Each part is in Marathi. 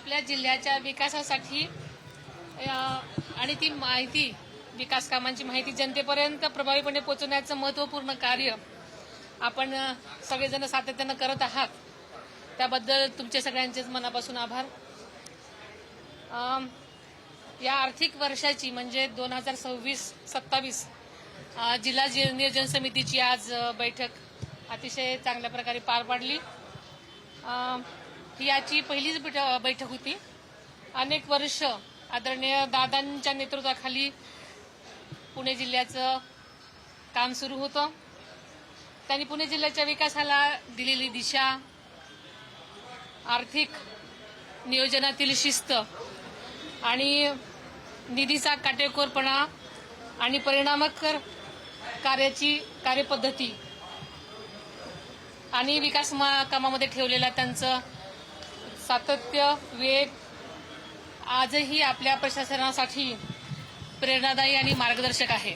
आपल्या जिल्ह्याच्या विकासासाठी आणि ती माहिती विकास कामांची माहिती जनतेपर्यंत प्रभावीपणे पोहोचवण्याचं महत्त्वपूर्ण कार्य आपण सगळेजण सातत्यानं करत आहात. त्याबद्दल तुमचे सगळ्यांचेच मनापासून आभार. या आर्थिक वर्षाची म्हणजे 2026-27 जिल्हा नियोजन समितीची आज बैठक अतिशय चांगल्या प्रकारे पार पाडली. ही याची पहिलीच बैठक होती. अनेक वर्ष आदरणीय दादांच्या नेतृत्वाखाली पुणे जिल्ह्याचं काम सुरू होतं. त्यांनी पुणे जिल्ह्याच्या विकासाला दिलेली दिशा, आर्थिक नियोजनातील शिस्त आणि निधीचा काटेकोरपणा आणि परिणामकारक कार्यपद्धती आणि विकास कामामध्ये ठेवलेला त्यांचं सातत्य, वेग आजही आपल्या प्रशासनासाठी प्रेरणादायी आणि मार्गदर्शक आहे.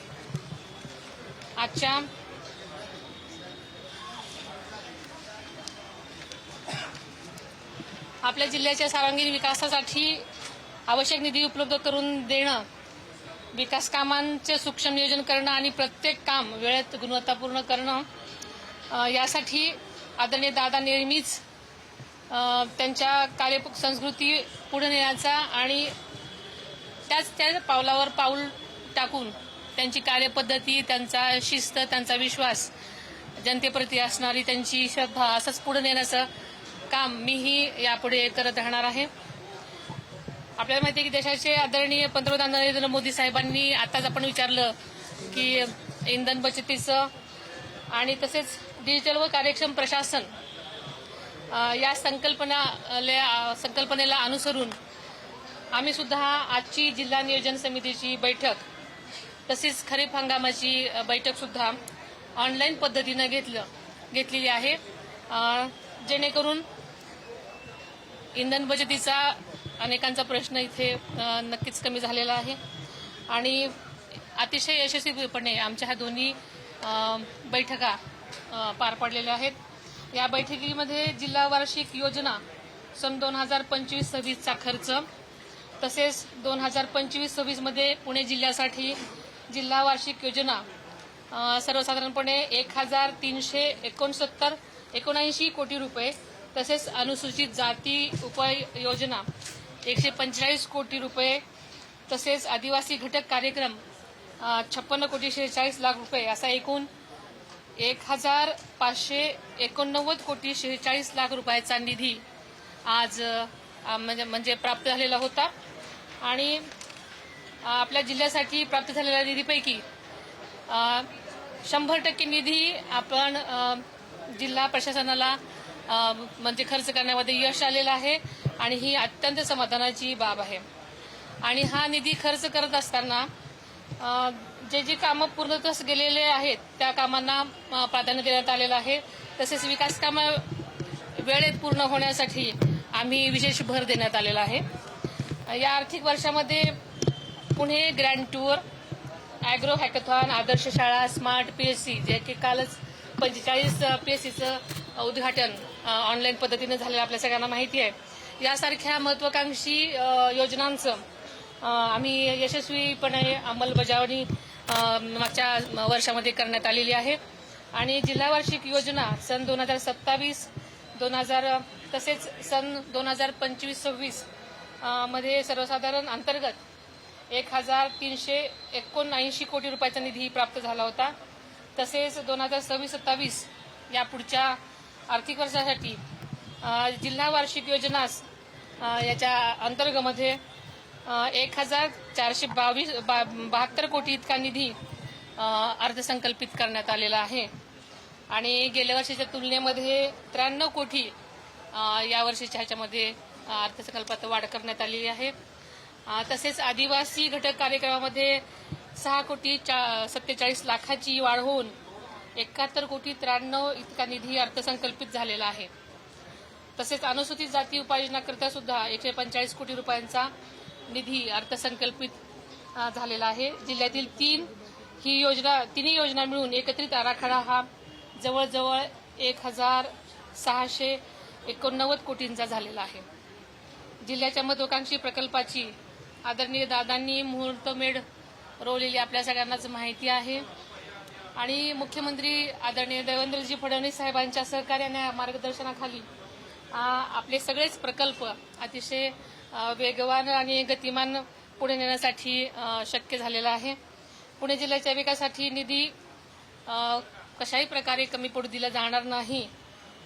आजच्या आपल्या जिल्ह्याच्या सर्वांगीण विकासासाठी आवश्यक निधी उपलब्ध करून देणं, विकास कामांचे सूक्ष्म नियोजन करणं आणि प्रत्येक काम वेळेत गुणवत्तापूर्ण करणं, यासाठी आदरणीय दादा नेहमीच त्यांच्या कार्यसंस्कृती पुढे नेण्याचा आणि त्या पावलावर पाऊल टाकून त्यांची कार्यपद्धती, त्यांचा शिस्त, त्यांचा विश्वास, जनतेप्रती असणारी त्यांची श्रद्धा असंच पुढे नेण्याचं काम मीही यापुढे करत राहणार आहे. आपल्याला माहिती आहे की देशाचे आदरणीय पंतप्रधान नरेंद्र मोदी साहेबांनी आताच आपण विचारलं की इंधन बचतीचं आणि तसेच डिजिटल व कार्यक्षम प्रशासन या संकल्पनेला अनुसरून आम्ही सुद्धा आजची जिल्हा नियोजन समितीची बैठक तसेच खरीप हंगामाची बैठक सुद्धा ऑनलाईन पद्धतीनं घेतलेली आहे, जेणेकरून इंधन बचतीचा अनेकांचा प्रश्न इथे नक्कीच कमी झालेला आहे आणि अतिशय यशस्वीपणे आमच्या ह्या दोन्ही बैठका पार पडलेल्या आहेत. या बैठकीमध्ये जिल्हा वार्षिक योजना सन 2025-26चा खर्च, तसेच 2025-26 मध्ये पुणे जिल्ह्यासाठी जिल्हा वार्षिक योजना सर्वसाधारणपणे 1379 कोटी रुपये, तसेच अनुसूचित जाती उपयोजना 145 कोटी रुपये, तसेच आदिवासी घटक कार्यक्रम 56 कोटी 46 लाख रुपये असा एकूण 1589 कोटी 46 लाख रुपयाचा निधी आज म्हणजे प्राप्त झालेला होता. आणि आपल्या जिल्ह्यासाठी प्राप्त झालेल्या निधीपैकी 100% निधी आपण जिल्हा प्रशासनाला म्हणजे खर्च करण्यामध्ये यश आलेलं आहे आणि ही अत्यंत समाधानाची बाब आहे. आणि हा निधी खर्च करत असताना जे कामं पूर्णत्वास गेलेले आहेत त्या कामांना प्राधान्य देण्यात आलेलं आहे. तसेच विकास कामं वेळेत पूर्ण होण्यासाठी आम्ही विशेष भर देण्यात आलेला आहे. या आर्थिक वर्षामध्ये Pune grand tour, agro hackathon, आदर्श शाळा, स्मार्ट पीएससी, जे की कालच 45 पीएससीचं उद्घाटन ऑनलाईन पद्धतीने झालेलं आपल्या सगळ्यांना माहिती आहे. यासारख्या महत्वाकांक्षी योजनांचं आम्ही यशस्वीपणे अंमलबजावणी मागच्या वर्षामध्ये करण्यात आलेली आहे. आणि जिल्हा वार्षिक योजना सन 2027 तसेच सन 2025-26 मध्ये सर्वसाधारण अंतर्गत 1379 कोटी रुपयाचा निधी प्राप्त झाला होता. तसेच 2026-27 या पुढच्या आर्थिक वर्षासाठी जिल्हा वार्षिक योजना याच्या अंतर्गतमध्ये 1472 कोटी इतका निधी अर्थसंकल्पित करण्यात आलेला आहे. आणि गेल्या वर्षीच्या तुलनेमध्ये 93 कोटी या वर्षीच्या ह्याच्यामध्ये अर्थसंकल्पात वाढ करण्यात आलेली आहे. तसेच आदिवासी घटक कार्यक्रमामध्ये 6 कोटी 47 लाखाची वाढ होऊन 71 कोटी 93 इतका निधी अर्थसंकल्पित झालेला आहे. तसेच अनुसूचित जाती उपाययोजनाकरता सुद्धा 145 कोटी रुपयांचा निधी अर्थसंकल्पित झालेला आहे. जिल्ह्यातील तिन्ही योजना मिळून एकत्रित आराखडा हा जवळजवळ 1689 कोटींचा झालेला आहे. जिल्ह्याच्या महत्त्वाकांक्षी प्रकल्पाची आदरणीय दादांनी मुहूर्तमेढ रोवलेली आपल्या सगळ्यांनाच माहिती आहे आणि मुख्यमंत्री आदरणीय देवेंद्रजी फडणवीस साहेबांच्या सहकार्याने मार्गदर्शनाखाली आपले सगळेच प्रकल्प अतिशय वेगवान आणि गतिमान पुढे नेण्यासाठी शक्य झालेला आहे। पुणे जिल्ह्याच्या विकासासाठी निधी कशाही प्रकारे कमी पडू दिला जाणार नाही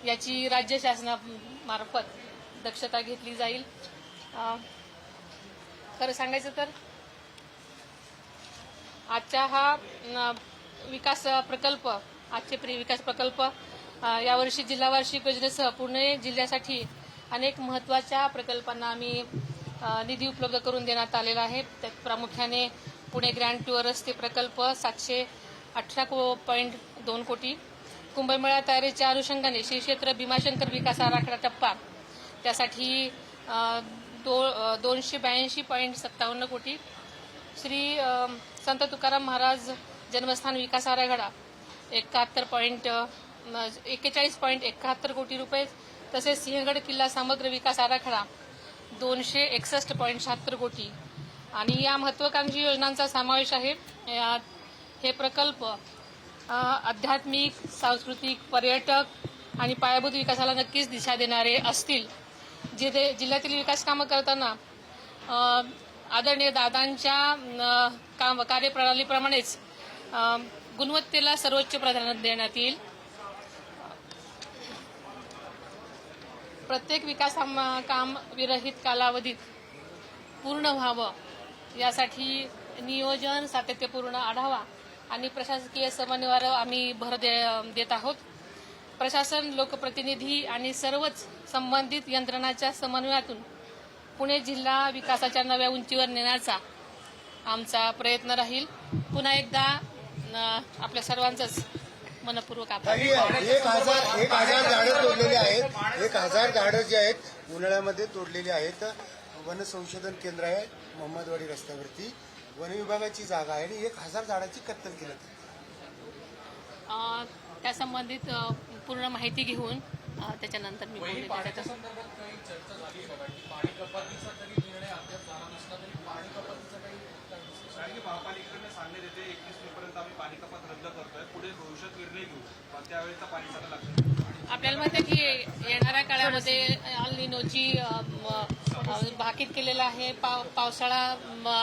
याची राज्य शासनामार्फत दक्षता घेतली जाईल। खरं सांगायचं तर आजचा हा विकास प्रकल्प विकास प्रकल्प यावर्षी जिल्हा वार्षिक योजनेसह पुणे जिल्ह्यासाठी अनेक महत्त्वाच्या प्रकल्पांना आम्ही निधी उपलब्ध करून देण्यात आलेला आहे। त्यात प्रामुख्याने पुणे ग्रँड टूर रस्ते प्रकल्प 718.2 कोटी, कुंभमेळा तयारीच्या अनुषंगाने श्री क्षेत्र भीमाशंकर विकास आराखडा टप्पा त्यासाठी 282.57 कोटी, श्री संत तुकाराम महाराज जन्मस्थान विकास आराखडा 41.71 कोटी रुपये, तसेच सिंहगड किल्ला समग्र विकास आराखडा 261.76 कोटी आणि या महत्त्वाकांक्षी योजनांचा समावेश आहे। हे प्रकल्प आध्यात्मिक, सांस्कृतिक, पर्यटक आणि पायाभूत विकासाला नक्कीच दिशा देणारे असतील। जिल्ह्यातील विकास कामं करताना आदरणीय दादांच्या कार्यप्रणालीप्रमाणेच गुणवत्तेला सर्वोच्च प्राधान्य देण्यात येईल। प्रत्येक विकास काम विरहित कालावधीत पूर्ण व्हावं यासाठी नियोजन, सातत्यपूर्ण आढावा आणि प्रशासकीय समन्वयावर आम्ही भर देत आहोत। प्रशासन, लोकप्रतिनिधी आणि सर्वच संबंधित यंत्रणांच्या समन्वयातून पुणे जिल्हा विकासाच्या नव्या उंचीवर नेण्याचा आमचा प्रयत्न राहील। पुन्हा एकदा आपल्या सर्वांचंच मनपूर्वक आभार। 1000 झाडं तोडलेली आहेत, 1000 झाडं जी आहेत उन्हाळ्यामध्ये तोडलेली आहेत। वन संशोधन केंद्र आहे मोहम्मदवाडी रस्त्यावरती, वन विभागाची जागा आहे आणि 1000 झाडाची कत्तल केली। त्या संबंधित पूर्ण माहिती घेऊन त्याच्यानंतर मी बोलते। महापालिकेकडे सांगण्यात येते 31 मेपर्यंत आम्ही पाणी कपात रद्द करतोय, पुढे भविष्यात निर्णय घेऊ, त्यावेळेचा पाणी साठा लागतो। आपल्याला माहिती आहे की येणाऱ्या काळामध्ये अल निनोची भाकीत केलेला आहे। पावसाळा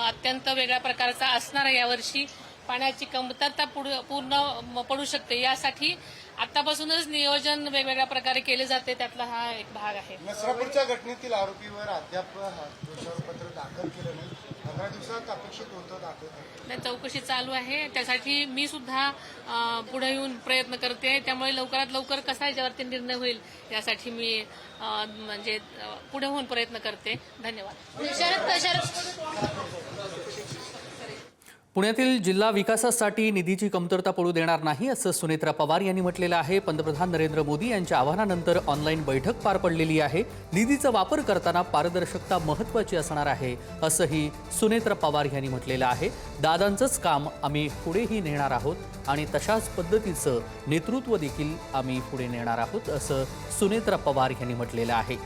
अत्यंत वेगळ्या प्रकारचा असणार आहे। यावर्षी पाण्याची कमतरता पूर्ण पडू शकते, यासाठी आतापासूनच नियोजन वेगवेगळ्या प्रकारे केले जाते, त्यातला हा एक भाग आहे। नसरापूरच्या घटनेतील आरोपीवर अद्याप दोषारोपपत्र दाखल केलं नाही, 15 दिवसात अपेक्षित होतं दाखल। चौकशी चालू आहे, त्यासाठी मी सुद्धा पुढे येऊन प्रयत्न करते, त्यामुळे लवकरात लवकर कसा याच्यावरती निर्णय होईल यासाठी मी म्हणजे पुढे होऊन प्रयत्न करते। धन्यवाद। पुण्यातील जिल्हा विकासासाठी निधीची कमतरता पडू देणार नाही असं सुनेत्रा पवार यांनी म्हटलेलं आहे। पंतप्रधान नरेंद्र मोदी यांच्या आवाहनानंतर ऑनलाईन बैठक पार पडलेली आहे। निधीचा वापर करताना पारदर्शकता महत्त्वाची असणार आहे असंही सुनेत्रा पवार यांनी म्हटलेलं आहे। दादांचंच काम आम्ही पुढेही नेणार आहोत आणि तशाच पद्धतीचं नेतृत्व देखील आम्ही पुढे नेणार आहोत असं सुनेत्रा पवार यांनी म्हटलेलं आहे।